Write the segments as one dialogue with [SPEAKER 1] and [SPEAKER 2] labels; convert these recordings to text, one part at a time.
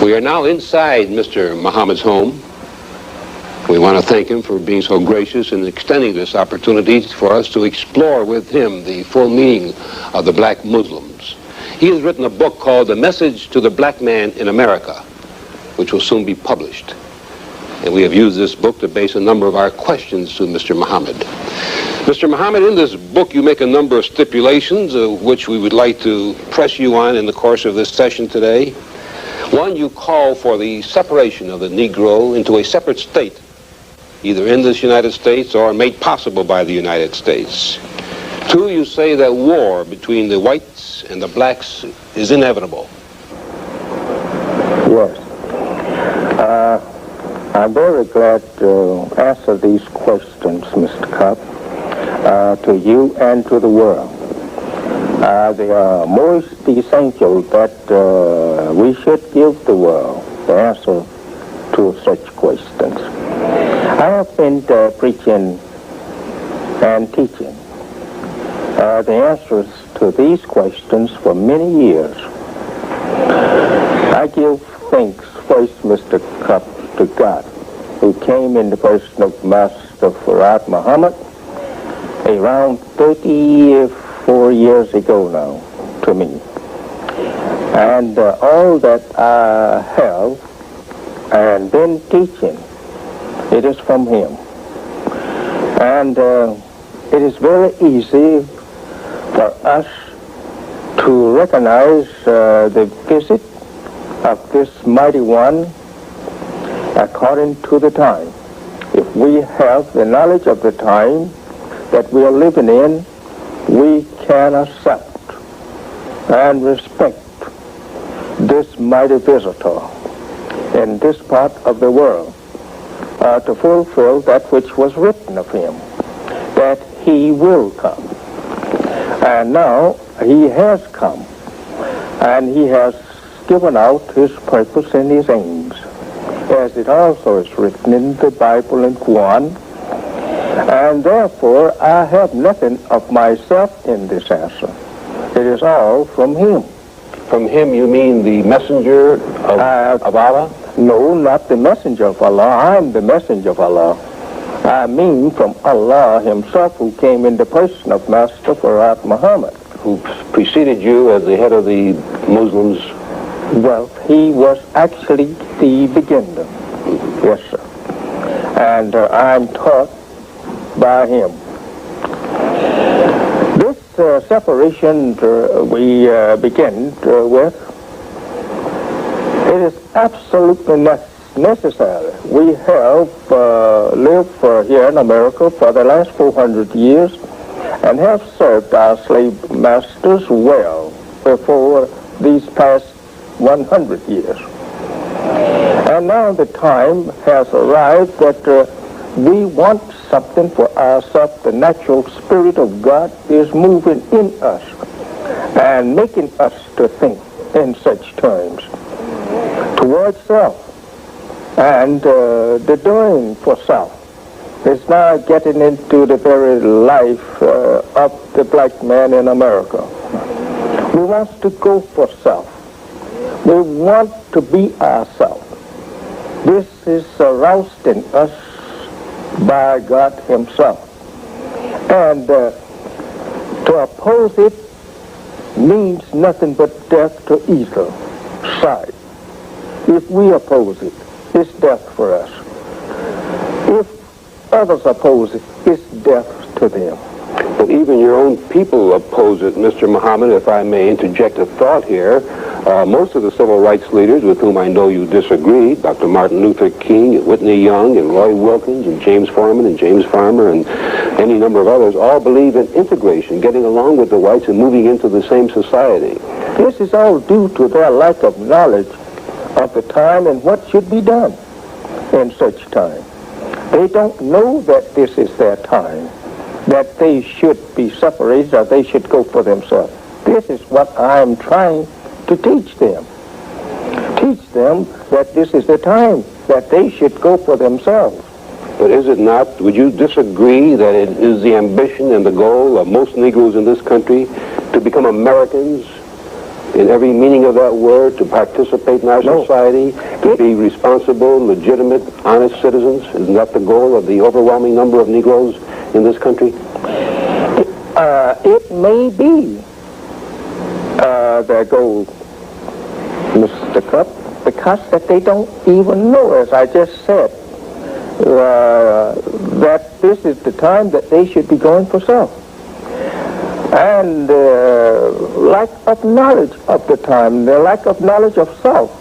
[SPEAKER 1] We are now inside Mr. Muhammad's home. We want to thank him for being so gracious and extending this opportunity for us to explore with him the full meaning of the black Muslims. He has written a book called The Message to the Black Man in America, which will soon be published. And we have used this book to base a number of our questions to Mr. Muhammad. Mr. Muhammad, in this book you make a number of stipulations, which we would like to press you on in the course of this session today. One, you call for the separation of the Negro into a separate state, either in this United States or made possible by the United States. Two, you say that war between the whites and the blacks is inevitable.
[SPEAKER 2] Yes. I'm very glad to answer these questions, Mr. Cup, to you and to the world. They are most essential that we should give the world the answer to such questions. I have been preaching and teaching the answers to these questions for many years. I give thanks first, Mr. Cup, to God, who came in the person of Master Farad Muhammad around 34 years ago now to me. And all that I have and been teaching, it is from him. And it is very easy for us to recognize the visit of this mighty one according to the time. If we have the knowledge of the time that we are living in, we can accept and respect this mighty visitor in this part of the world to fulfill that which was written of him, that he will come. And now he has come, and he has given out his purpose and his aims, as it also is written in the Bible and Quran. And therefore, I have nothing of myself in this answer. It is all from him.
[SPEAKER 1] From him, you mean the messenger of Allah?
[SPEAKER 2] No, not the messenger of Allah. I'm the messenger of Allah. I mean from Allah himself, who came in the person of Master Farad Muhammad.
[SPEAKER 1] Who preceded you as the head of the Muslims?
[SPEAKER 2] Well, he was actually the beginner. Yes, sir. And I'm taught by him. This separation we begin with, it is absolutely necessary. We have lived here in America for the last 400 years and have served our slave masters well before these past 100 years. And now the time has arrived that we want something for ourselves. The natural spirit of God is moving in us and making us to think in such terms towards self. And the doing for self is now getting into the very life of the black man in America. We want to go for self. We want to be ourselves. This is aroused in us by God himself. And to oppose it means nothing but death to either side. If we oppose it, it's death for us. If others oppose it, it's death to them.
[SPEAKER 1] But even your own people oppose it, Mr. Muhammad, if I may interject a thought here. Most of the civil rights leaders with whom I know you disagree, Dr. Martin Luther King, and Whitney Young, and Roy Wilkins, and James Foreman, and James Farmer, and any number of others, all believe in integration, getting along with the whites and moving into the same society.
[SPEAKER 2] This is all due to their lack of knowledge of the time and what should be done in such time. They don't know that this is their time, that they should be separated or they should go for themselves. This is what I'm trying to teach them. Teach them that this is the time that they should go for themselves.
[SPEAKER 1] But is it not, would you disagree that it is the ambition and the goal of most Negroes in this country to become Americans in every meaning of that word, to participate in our society, to be responsible, legitimate, honest citizens? Isn't that the goal of the overwhelming number of Negroes in this country?
[SPEAKER 2] It may be their goal, Mr. Cup, because that they don't even know, as I just said, that this is the time that they should be going for self. And lack of knowledge of the time, the lack of knowledge of self.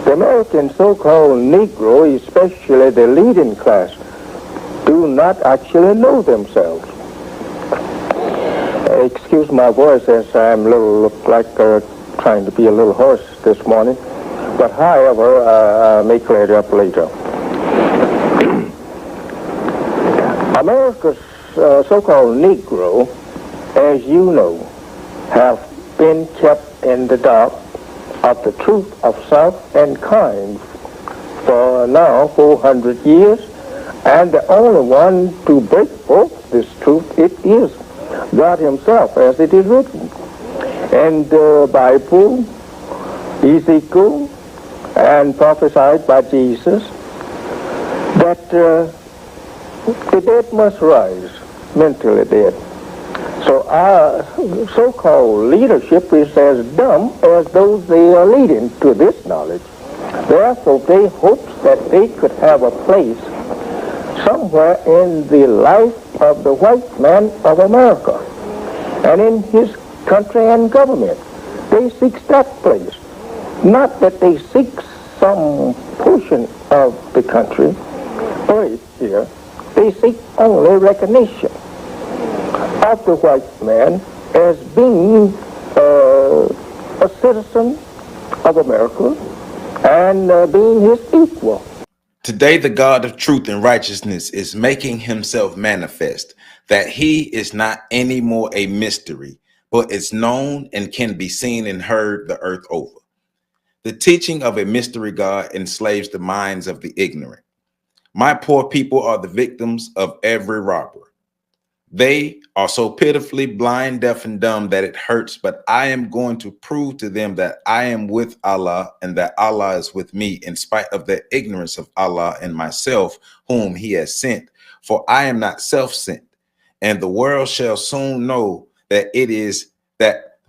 [SPEAKER 2] The American so-called Negro, especially the leading class, do not actually know themselves. Excuse my voice as I'm look like trying to be a little hoarse this morning, but however, I may clear it up later. America's so-called Negro, as you know, have been kept in the dark of the truth of self and kind for now 400 years, and the only one to break forth this truth, it is God himself, as it is written. And the Bible, Ezekiel, and prophesied by Jesus, that the dead must rise, mentally dead. So our so-called leadership is as dumb as those they are leading to this knowledge. Therefore, they hoped that they could have a place somewhere in the life of the white man of America and in his country and government. They seek that place. Not that they seek some portion of the country, place here. They seek only recognition of the white man as being a citizen of America and being his equal.
[SPEAKER 3] Today, the God of truth and righteousness is making himself manifest, that he is not anymore a mystery, but is known and can be seen and heard the earth over. The teaching of a mystery God enslaves the minds of the ignorant. My poor people are the victims of every robber. They are so pitifully blind, deaf, and dumb that it hurts, but I am going to prove to them that I am with Allah and that Allah is with me in spite of their ignorance of Allah and myself, whom he has sent. For I am not self-sent, and the world shall soon know that it is that,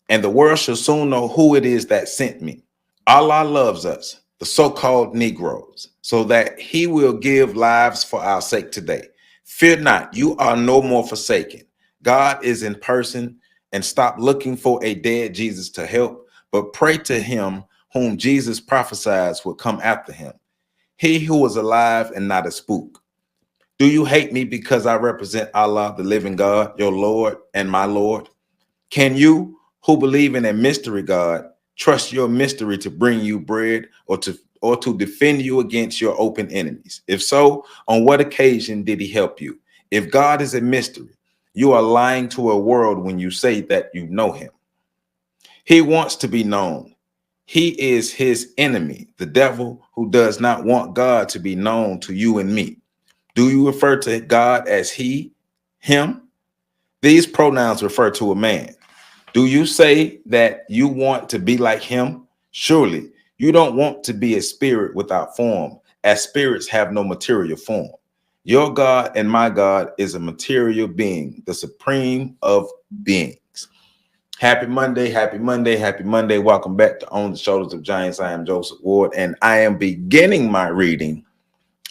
[SPEAKER 3] and the world shall soon know who it is that sent me. Allah loves us, the so-called Negroes, so that he will give lives for our sake today. Fear not, you are no more forsaken. God is in person, and stop looking for a dead Jesus to help, but pray to him whom Jesus prophesies will come after him. He who is alive and not a spook. Do you hate me because I represent Allah, the living God, your Lord and my Lord? Can you, who believe in a mystery God, trust your mystery to bring you bread or to defend you against your open enemies? If so, on what occasion did he help you? If God is a mystery, you are lying to a world when you say that you know him. He wants to be known. He is his enemy, the devil, who does not want God to be known to you and me. Do you refer to God as he, him? These pronouns refer to a man. Do you say that you want to be like him? Surely you don't want to be a spirit without form, as spirits have no material form. Your God and my God is a material being, the supreme of beings. Happy Monday, happy Monday, happy Monday. Welcome back to On the Shoulders of Giants. I am Joseph Ward, and I am beginning my reading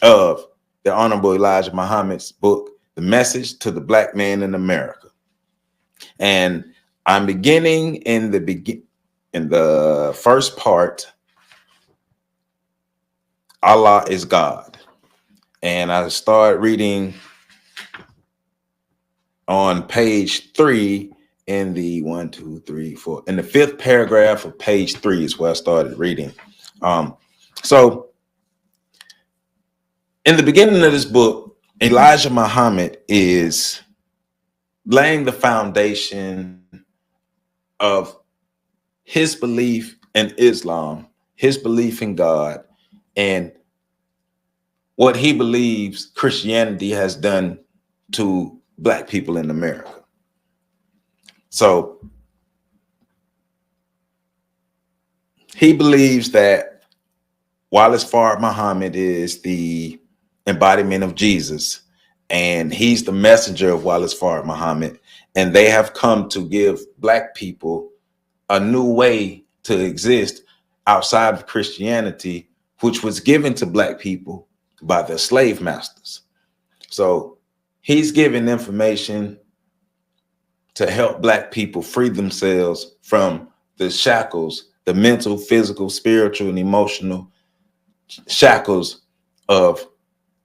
[SPEAKER 3] of the Honorable Elijah Muhammad's book, The Message to the Black Man in America. And I'm beginning in the first part, Allah is God. And I start reading on page 3 in the in the 5th paragraph of page 3 is where I started reading. So in the beginning of this book, Elijah Muhammad is laying the foundation of his belief in Islam, his belief in God, and what he believes Christianity has done to Black people in America. So He believes that Wallace Fard Muhammad is the embodiment of Jesus, and he's the messenger of Wallace Fard Muhammad, and they have come to give Black people a new way to exist outside of Christianity, which was given to Black people by their slave masters. So he's giving information to help Black people free themselves from the shackles, the mental, physical, spiritual, and emotional shackles of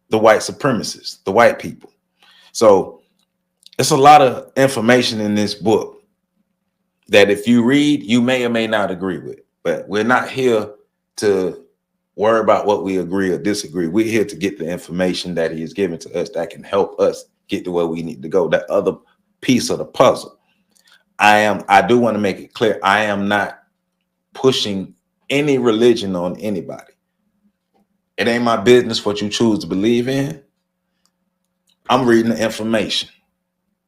[SPEAKER 3] the white supremacists, the white people. So it's a lot of information in this book that if you read, you may or may not agree with. But we're not here to worry about what we agree or disagree. We're here to get the information that he has given to us that can help us get to where we need to go. That other piece of the puzzle. I do want to make it clear, I am not pushing any religion on anybody. It ain't my business what you choose to believe in. I'm reading the information.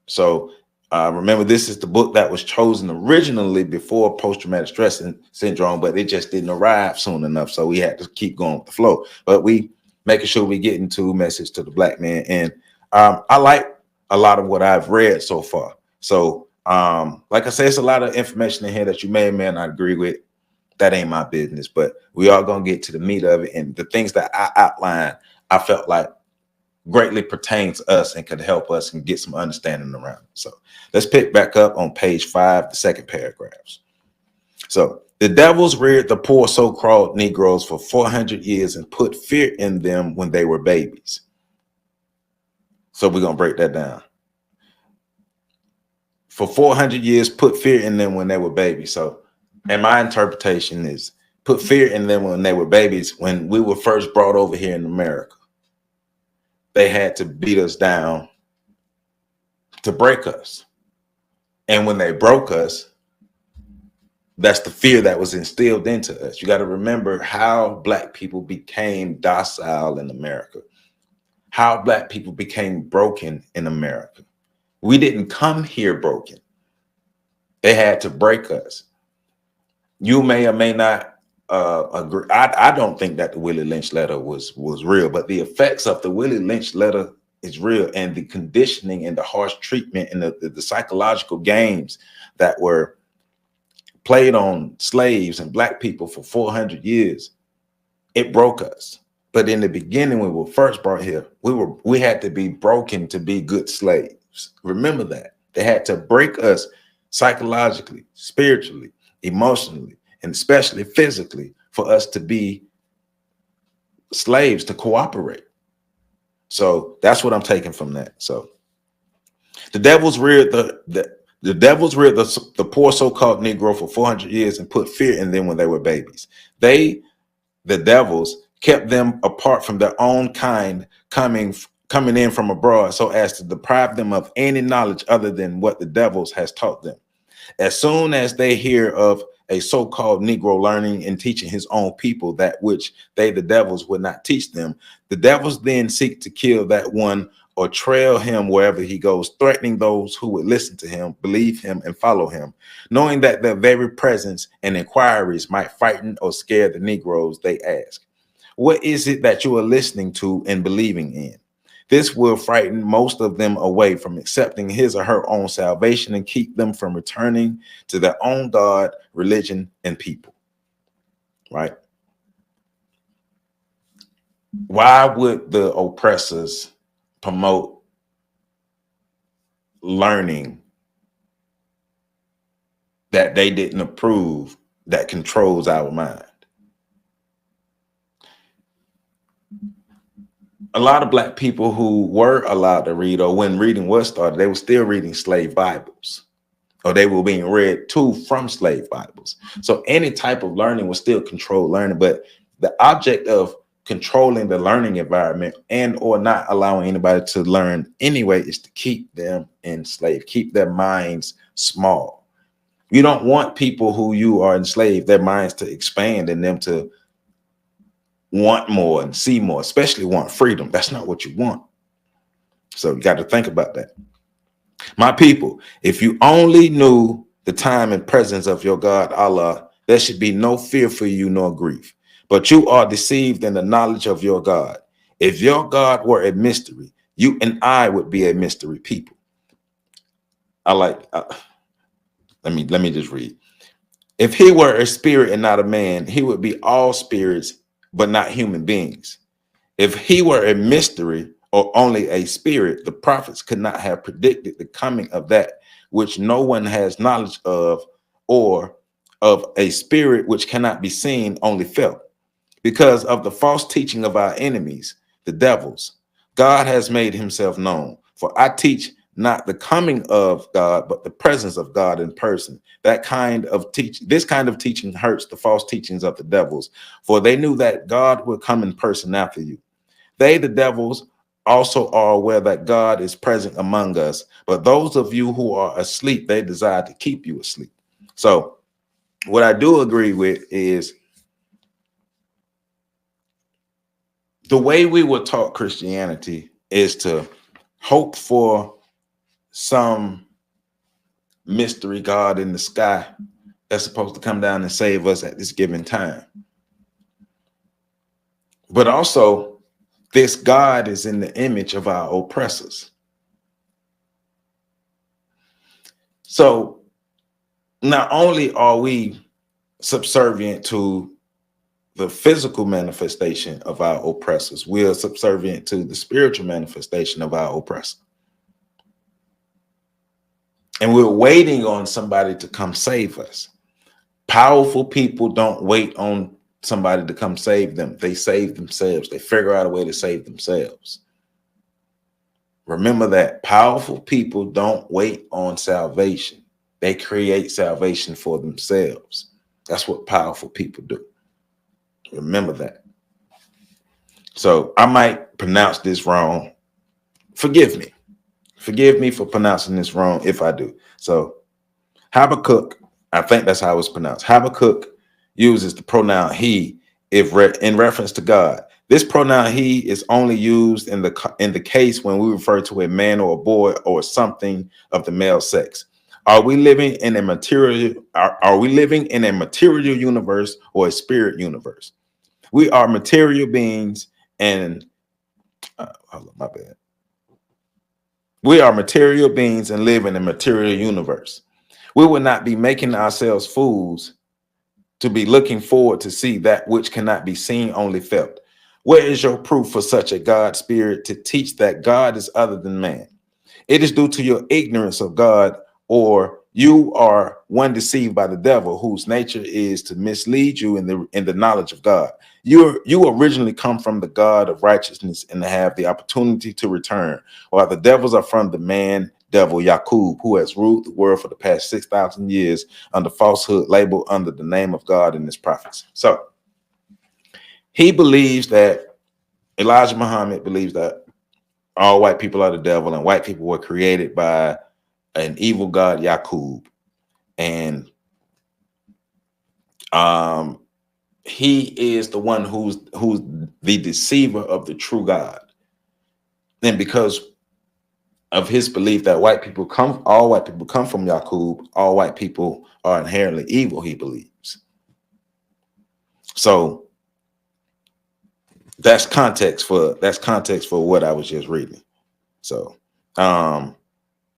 [SPEAKER 3] So remember, this is the book that was chosen originally before post-traumatic stress syndrome, but it just didn't arrive soon enough. So we had to keep going with the flow. But we making sure we get into message to the Black man. And I like a lot of what I've read so far. So like I said, it's a lot of information in here that you may or may not agree with. That ain't my business, but we are going to get to the meat of it. And the things that I outlined, I felt like greatly pertains to us and could help us and get some understanding around it. So let's pick back up on page 5, the second paragraphs. So the devils reared the poor so-called Negroes for 400 years and put fear in them when they were babies. So we're going to break that down. For 400 years, put fear in them when they were babies. So, and my interpretation is put fear in them when they were babies. When we were first brought over here in America, they had to beat us down to break us. And when they broke us, that's the fear that was instilled into us. You got to remember how Black people became docile in America, how Black people became broken in America. We didn't come here broken. They had to break us. You may or may not agree. I don't think that the Willie Lynch letter was real, but the effects of the Willie Lynch letter is real, and the conditioning and the harsh treatment and the psychological games that were played on slaves and Black people for 400 years, it broke us. But in the beginning, when we were first brought here, we had to be broken to be good slaves. Remember that. They had to break us psychologically, spiritually, emotionally, and especially physically for us to be slaves, to cooperate. So that's what I'm taking from that. So the devils reared the devils reared the poor so-called Negro for 400 years and put fear in them when they were babies. The devils, kept them apart from their own kind coming in from abroad so as to deprive them of any knowledge other than what the devils has taught them. As soon as they hear of a so-called Negro learning and teaching his own people that which they, the devils, would not teach them, the devils then seek to kill that one or trail him wherever he goes, threatening those who would listen to him, believe him, and follow him, knowing that their very presence and inquiries might frighten or scare the Negroes they ask. What is it that you are listening to and believing in? This will frighten most of them away from accepting his or her own salvation and keep them from returning to their own God, religion, and people. Right? Why would the oppressors promote learning that they didn't approve that controls our mind? A lot of Black people who were allowed to read, or when reading was started, they were still reading slave Bibles, or they were being read to from slave Bibles. So any type of learning was still controlled learning, but the object of controlling the learning environment and or not allowing anybody to learn anyway is to keep them enslaved, keep their minds small. You don't want people who you are enslaved, their minds to expand and them to want more and see more, especially want freedom. That's not what you want. So you got to think about that. My people, if you only knew the time and presence of your God, Allah, There should be no fear for you nor grief. But you are deceived in the knowledge of your God. If your God were a mystery, you and I would be a mystery people. Let me just read. If he were a spirit and not a man, he would be all spirits, but not human beings. If he were a mystery or only a spirit, the prophets could not have predicted the coming of that which no one has knowledge of, or of a spirit which cannot be seen, only felt. Because of the false teaching of our enemies, the devils, God has made himself known. For I teach not the coming of God, but the presence of God in person. This kind of teaching hurts the false teachings of the devils, for they knew that God would come in person after you. They, the devils, also are aware that God is present among us, but those of you who are asleep, they desire to keep you asleep. So what I do agree with is the way we were taught Christianity is to hope for some mystery God in the sky that's supposed to come down and save us at this given time. But also, this God is in the image of our oppressors. So not only are we subservient to the physical manifestation of our oppressors, we are subservient to the spiritual manifestation of our oppressor. And we're waiting on somebody to come save us. Powerful people don't wait on somebody to come save them. They save themselves. They figure out a way to save themselves. Remember that. Powerful people don't wait on salvation. They create salvation for themselves. That's what powerful people do. Remember that. So I might pronounce this wrong. Forgive me. Forgive me for pronouncing this wrong if I do. So Habakkuk, I think that's how it's pronounced. Habakkuk uses the pronoun he in reference to God. This pronoun he is only used in the case when we refer to a man or a boy or something of the male sex. Are we living in a material? Are we living in a material universe or a spirit universe? We are material beings, and hold on, my bad. We are material beings and live in a material universe. We will not be making ourselves fools to be looking forward to see that which cannot be seen, only felt. Where is your proof for such a God spirit to teach that God is other than man? It is due to your ignorance of God, or you are one deceived by the devil, whose nature is to mislead you in the knowledge of God. You originally come from the God of righteousness and have the opportunity to return, while the devils are from the man devil Yakub, who has ruled the world for the past 6,000 years under falsehood, labeled under the name of God and his prophets. So he believes that Elijah Muhammad believes that all white people are the devil, and white people were created by an evil god Yakub, and he is the one who's the deceiver of the true God. And because of his belief that all white people come from Yakub, all white people are inherently evil, he believes. So that's context for what I was just reading. So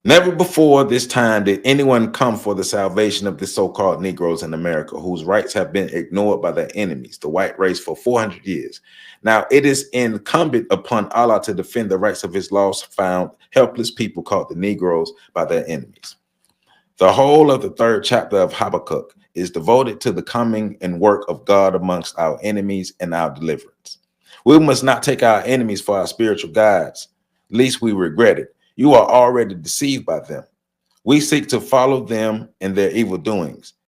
[SPEAKER 3] never before this time did anyone come for the salvation of the so-called Negroes in America, whose rights have been ignored by their enemies, the white race, for 400 years. Now, it is incumbent upon Allah to defend the rights of his lost, found, helpless people called the Negroes by their enemies. The whole of the 3rd chapter of Habakkuk is devoted to the coming and work of God amongst our enemies and our deliverance. We must not take our enemies for our spiritual guides, lest we regret it. You are already deceived by them. We seek to follow them in their evil doings.